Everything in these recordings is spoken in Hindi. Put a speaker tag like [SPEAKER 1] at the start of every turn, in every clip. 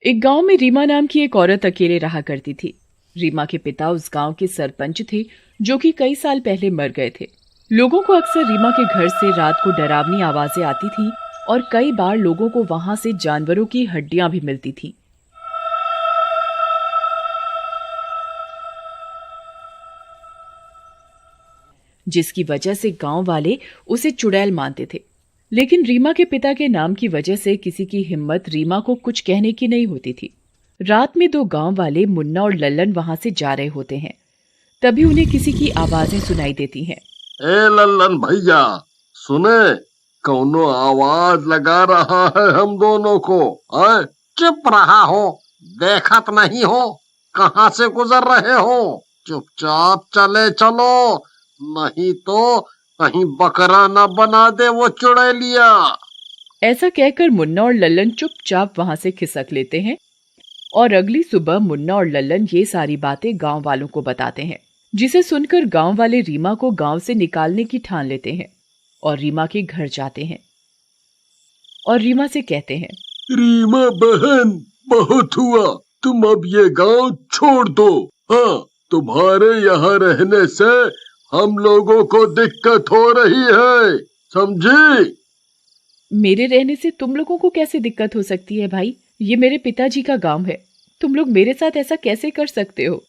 [SPEAKER 1] एक गांव में रीमा नाम की एक औरत अकेले रहा करती थी। रीमा के पिता उस गांव के सरपंच थे, जो कि कई साल पहले मर गए थे। लोगों को अक्सर रीमा के घर से रात को डरावनी आवाजें आती थी और कई बार लोगों को वहां से जानवरों की हड्डियां भी मिलती थी। जिसकी वजह से गांव वाले उसे चुड़ैल मानते थे। लेकिन रीमा के पिता के नाम की वजह से किसी की हिम्मत रीमा को कुछ कहने की नहीं होती थी। रात में दो गांव वाले मुन्ना और लल्लन वहां से जा रहे होते हैं। तभी उन्हें किसी की आवाजें सुनाई देती हैं।
[SPEAKER 2] ए लल्लन भैया, सुने, कौनो आवाज लगा रहा है हम दोनों को। चुप रहा हो, देखत नहीं हो कहाँ से गुजर रहे हो। चुपचाप चले चलो, नहीं तो कहीं बकरा न बना दे वो चुड़ैलिया।
[SPEAKER 1] ऐसा कहकर मुन्ना और लल्लन चुपचाप वहां से खिसक लेते हैं और अगली सुबह मुन्ना और लल्लन ये सारी बातें गांव वालों को बताते हैं, जिसे सुनकर गांव वाले रीमा को गांव से निकालने की ठान लेते हैं और रीमा के घर जाते हैं और रीमा से कहते हैं,
[SPEAKER 2] रीमा बहन, बहुत हुआ, तुम अब ये गांव छोड़ दो। हाँ, तुम्हारे यहाँ रहने से हम लोगों को दिक्कत हो रही है, समझी?
[SPEAKER 1] मेरे रहने से तुम लोगों को कैसे दिक्कत हो सकती है भाई? ये मेरे पिताजी का गांव है, तुम लोग मेरे साथ ऐसा कैसे कर सकते हो?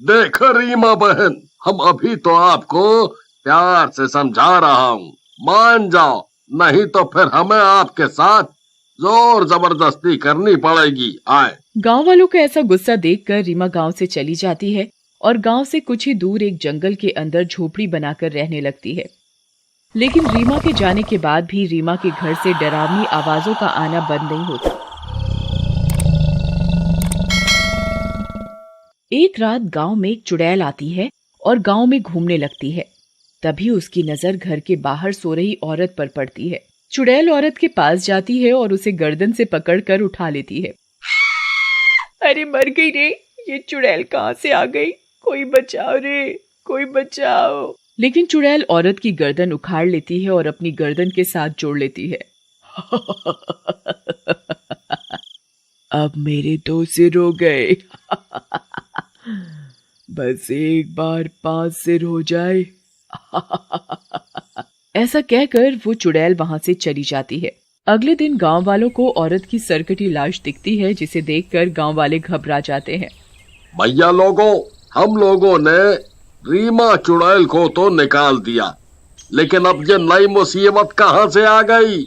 [SPEAKER 2] देखो रीमा बहन, हम अभी तो आपको प्यार से समझा रहा हूँ, मान जाओ, नहीं तो फिर हमें आपके साथ जोर जबरदस्ती करनी पड़ेगी। आए।
[SPEAKER 1] गांव वालों का ऐसा गुस्सा देखकर रीमा गांव से चली जाती है और गांव से कुछ ही दूर एक जंगल के अंदर झोपड़ी बनाकर रहने लगती है। लेकिन रीमा के जाने के बाद भी रीमा के घर से डरावनी आवाजों का आना बंद नहीं होता। एक रात गांव में एक चुड़ैल आती है और गांव में घूमने लगती है। तभी उसकी नजर घर के बाहर सो रही औरत पर पड़ती है। चुड़ैल औरत के पास जाती है और उसे गर्दन से पकड़कर उठा लेती है। अरे मर गई रे, ये चुड़ैल कहाँ से आ गई? कोई बचाओ रे, कोई बचाओ। लेकिन चुड़ैल औरत की गर्दन उखाड़ लेती है और अपनी गर्दन के साथ जोड़ लेती है। अब मेरे 2 सिर हो गए। बस एक बार 5 सिर हो जाए। ऐसा कहकर वो चुड़ैल वहां से चली जाती है। अगले दिन गांव वालों को औरत की सरकटी लाश दिखती है, जिसे देखकर गांव वाले घबरा जाते हैं।
[SPEAKER 2] भैया लोगों, हम लोगों ने रीमा चुड़ैल को तो निकाल दिया, लेकिन अब ये नई मुसीबत कहाँ से आ गई?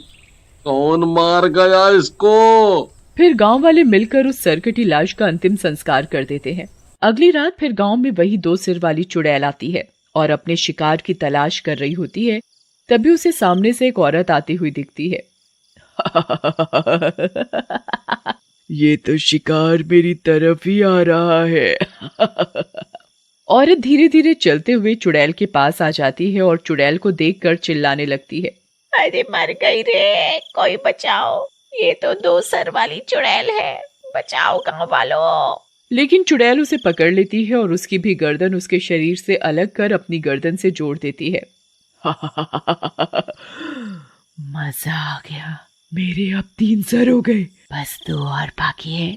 [SPEAKER 2] कौन मार गया इसको?
[SPEAKER 1] फिर गांव वाले मिलकर उस सरकटी लाश का अंतिम संस्कार कर देते हैं। अगली रात फिर गांव में वही 2 सिर वाली चुड़ैल आती है और अपने शिकार की तलाश कर रही होती है। तभी उसे सामने से एक औरत आती हुई दिखती है। ये तो शिकार मेरी तरफ ही आ रहा है। औरत धीरे धीरे चलते हुए चुड़ैल के पास आ जाती है और चुड़ैल को देखकर चिल्लाने लगती है।
[SPEAKER 3] अरे मर गई रे, कोई बचाओ, ये तो 2 सर वाली चुड़ैल है, बचाओ गांव वालों।
[SPEAKER 1] लेकिन चुड़ैल उसे पकड़ लेती है और उसकी भी गर्दन उसके शरीर से अलग कर अपनी गर्दन से जोड़ देती है।
[SPEAKER 3] मजा आ गया,
[SPEAKER 1] मेरे अब 3 सर हो गए,
[SPEAKER 3] बस 2 और बाकी है।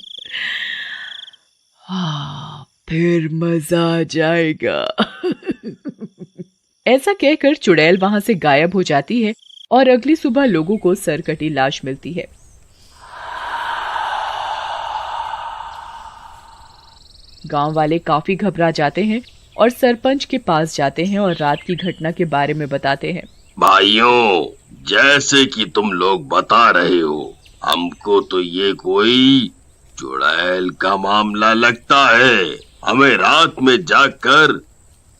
[SPEAKER 1] फिर मजा आ जाएगा। ऐसा कहकर चुड़ैल वहां से गायब हो जाती है और अगली सुबह लोगों को सरकटी लाश मिलती है। गांव वाले काफी घबरा जाते हैं और सरपंच के पास जाते हैं और रात की घटना के बारे में बताते हैं।
[SPEAKER 2] भाइयों, जैसे कि तुम लोग बता रहे हो, हमको तो ये कोई चुड़ैल का मामला लगता है। हमें रात में जाकर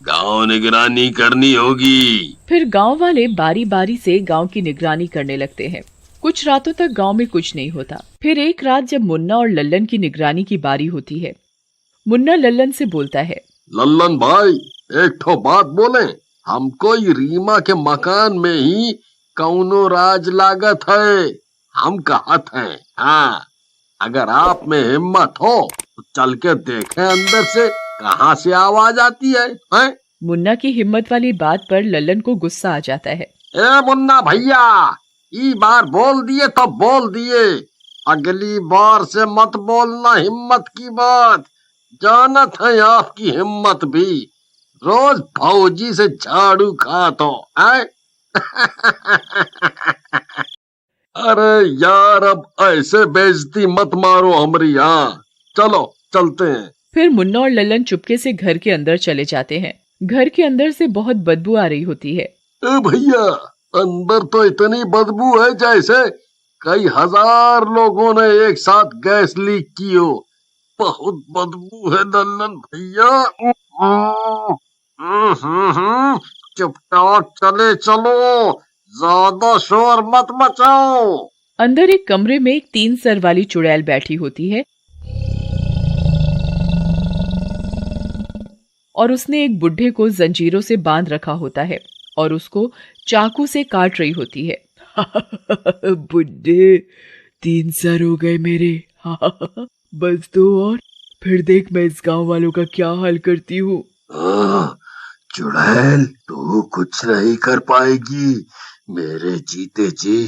[SPEAKER 2] गांव निगरानी करनी होगी।
[SPEAKER 1] फिर गांव वाले बारी बारी से गांव की निगरानी करने लगते हैं। कुछ रातों तक गांव में कुछ नहीं होता। फिर एक रात जब मुन्ना और लल्लन की निगरानी की बारी होती है, मुन्ना लल्लन से बोलता है,
[SPEAKER 2] लल्लन भाई, एक ठो बात बोले, हमको रीमा के मकान में ही कौनो राज लागत है, हम कहत हैं। हाँ, अगर आप में हिम्मत हो तो चल के देखें अंदर से कहाँ से आवाज आती है?
[SPEAKER 1] मुन्ना की हिम्मत वाली बात पर लल्लन को गुस्सा आ जाता है।
[SPEAKER 2] ए मुन्ना भैया, ई बार बोल दिए तो बोल दिए, अगली बार से मत बोलना हिम्मत की बात। जानत है आपकी हिम्मत भी, रोज फौजी से झाड़ू खा तो है। अरे यार, अब ऐसे बेइज्जती मत मारो हमारी। यहाँ चलो चलते हैं।
[SPEAKER 1] फिर मुन्ना और लल्लन चुपके से घर के अंदर चले जाते हैं। घर के अंदर से बहुत बदबू आ रही होती है।
[SPEAKER 2] भैया, अंदर तो इतनी बदबू है जैसे कई हजार लोगों ने एक साथ गैस लीक की हो। बहुत बदबू है लल्लन भैया। चुपचाप चले चलो, ज्यादा शोर मत मचाओ।
[SPEAKER 1] अंदर एक कमरे में एक 3 सर वाली चुड़ैल बैठी होती है और उसने एक बुढ़े को जंजीरों से बांध रखा होता है और उसको चाकू से काट रही होती है। बुढ़े, 3 सर हो गए मेरे। बस दो और फिर देख मैं इस गांव वालों का क्या हाल करती हूँ।
[SPEAKER 2] चुड़ैल, तू कुछ नहीं कर पाएगी। मेरे जीते जी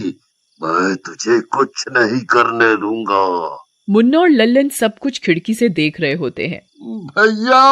[SPEAKER 2] मैं तुझे कुछ नहीं करने दूंगा।
[SPEAKER 1] मुन्ना और लल्लन सब कुछ खिड़की से देख रहे होते हैं।
[SPEAKER 2] भैया,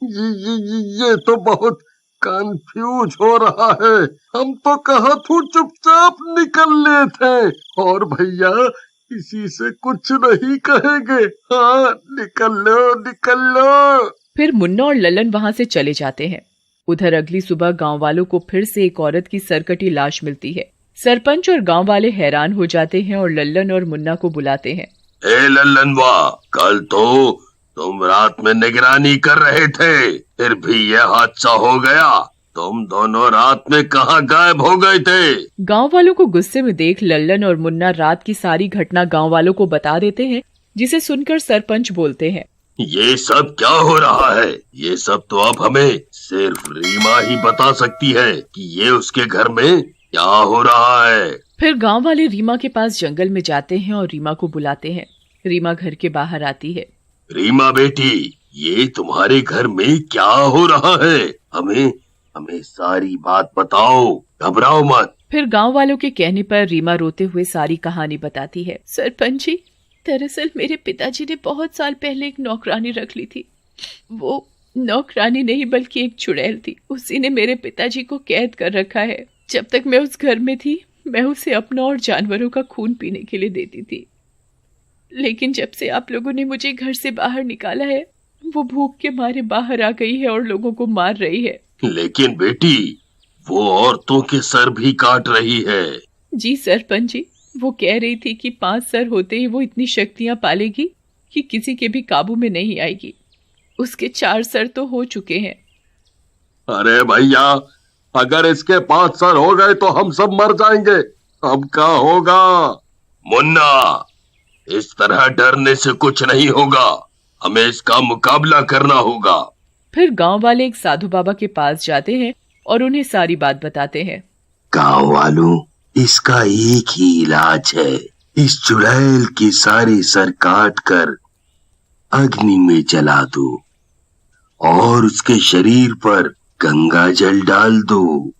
[SPEAKER 2] ये तो बहुत कंफ्यूज हो रहा है। हम तो कहा तू चुपचाप निकल ले थे, और भैया किसी से कुछ नहीं कहेंगे। हाँ, निकल लो निकल लो।
[SPEAKER 1] फिर मुन्ना और लल्लन वहां से चले जाते हैं। उधर अगली सुबह गांव वालों को फिर से एक औरत की सरकटी लाश मिलती है। सरपंच और गांव वाले हैरान हो जाते हैं और लल्लन और मुन्ना को बुलाते हैं।
[SPEAKER 2] ए लल्लन वाह, कल तो तुम रात में निगरानी कर रहे थे, फिर भी यह हादसा हो गया। तुम दोनों रात में कहाँ गायब हो गए थे?
[SPEAKER 1] गांव वालों को गुस्से में देख लल्लन और मुन्ना रात की सारी घटना गांव वालों को बता देते हैं, जिसे सुनकर सरपंच बोलते हैं,
[SPEAKER 2] ये सब क्या हो रहा है? ये सब तो अब हमें सिर्फ रीमा ही बता सकती है कि ये उसके घर में क्या हो रहा है।
[SPEAKER 1] फिर गांव वाले रीमा के पास जंगल में जाते हैं और रीमा को बुलाते हैं। रीमा घर के बाहर आती है।
[SPEAKER 2] रीमा बेटी, ये तुम्हारे घर में क्या हो रहा है? हमें सारी बात बताओ, घबराओ मत।
[SPEAKER 1] फिर गांव वालों के कहने पर रीमा रोते हुए सारी कहानी बताती है। सरपंच जी, दरअसल मेरे पिताजी ने बहुत साल पहले एक नौकरानी रख ली थी। वो नौकरानी नहीं बल्कि एक चुड़ैल थी। उसी ने मेरे पिताजी को कैद कर रखा है। जब तक मैं उस घर में थी, मैं उसे अपना और जानवरों का खून पीने के लिए देती थी, लेकिन जब से आप लोगों ने मुझे घर से बाहर निकाला है, वो भूख के मारे बाहर आ गई है और लोगों को मार रही है।
[SPEAKER 2] लेकिन बेटी, वो औरतों के सर भी काट रही है।
[SPEAKER 1] जी सरपंच जी, वो कह रही थी कि 5 सर होते ही वो इतनी शक्तियां पालेगी कि किसी के भी काबू में नहीं आएगी। उसके 4 सर तो हो चुके हैं।
[SPEAKER 2] अरे भैया, अगर इसके 5 सर हो गए तो हम सब मर जाएंगे। अब क्या होगा? मुन्ना, इस तरह डरने से कुछ नहीं होगा। हमें इसका मुकाबला करना होगा।
[SPEAKER 1] फिर गांव वाले एक साधु बाबा के पास जाते हैं और उन्हें सारी बात बताते हैं।
[SPEAKER 2] गांव वालों, इसका एक ही इलाज है। इस चुड़ैल की सारी सर काट कर अग्नि में जला दो और उसके शरीर पर गंगा जल डाल दो।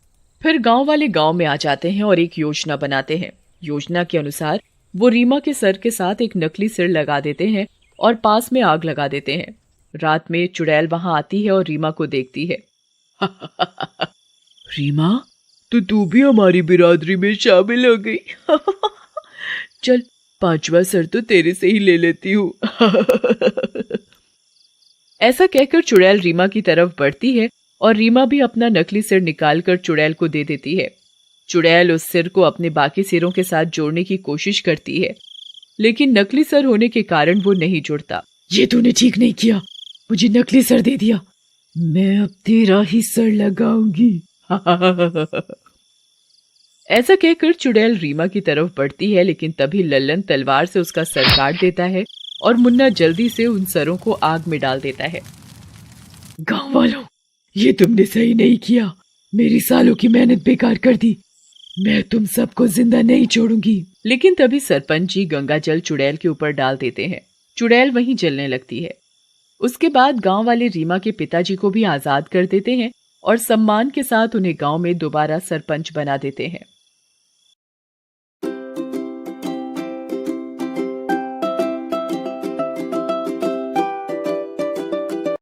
[SPEAKER 1] फिर गांव वाले गांव में आ जाते हैं और एक योजना बनाते हैं। योजना के अनुसार वो रीमा के सर के साथ एक नकली सिर लगा देते हैं और पास में आग लगा देते हैं। रात में चुड़ैल वहां आती है और रीमा को देखती है। रीमा, तो तू भी हमारी बिरादरी में शामिल हो गई। चल, 5वां सर तो तेरे से ही ले लेती हूँ। ऐसा कहकर चुड़ैल रीमा की तरफ बढ़ती है और रीमा भी अपना नकली सिर निकालकर चुड़ैल को दे देती है। चुड़ैल उस सिर को अपने बाकी सिरों के साथ जोड़ने की कोशिश करती है, लेकिन नकली सर होने के कारण वो नहीं जुड़ता। ये तूने ठीक नहीं किया, मुझे नकली सर दे दिया। मैं अब तेरा ही सर लगाऊंगी। ऐसा कहकर चुड़ैल रीमा की तरफ बढ़ती है, लेकिन तभी लल्लन तलवार से उसका सर काट देता है और मुन्ना जल्दी से उन सरों को आग में डाल देता है। गांव वालों, ये तुमने सही नहीं किया। मेरी सालों की मेहनत बेकार कर दी। मैं तुम सबको जिंदा नहीं छोड़ूंगी। लेकिन तभी सरपंच जी गंगा जल चुड़ैल के ऊपर डाल देते हैं। चुड़ैल वहीं जलने लगती है। उसके बाद गांव वाले रीमा के पिताजी को भी आजाद कर देते हैं और सम्मान के साथ उन्हें गांव में दोबारा सरपंच बना देते हैं।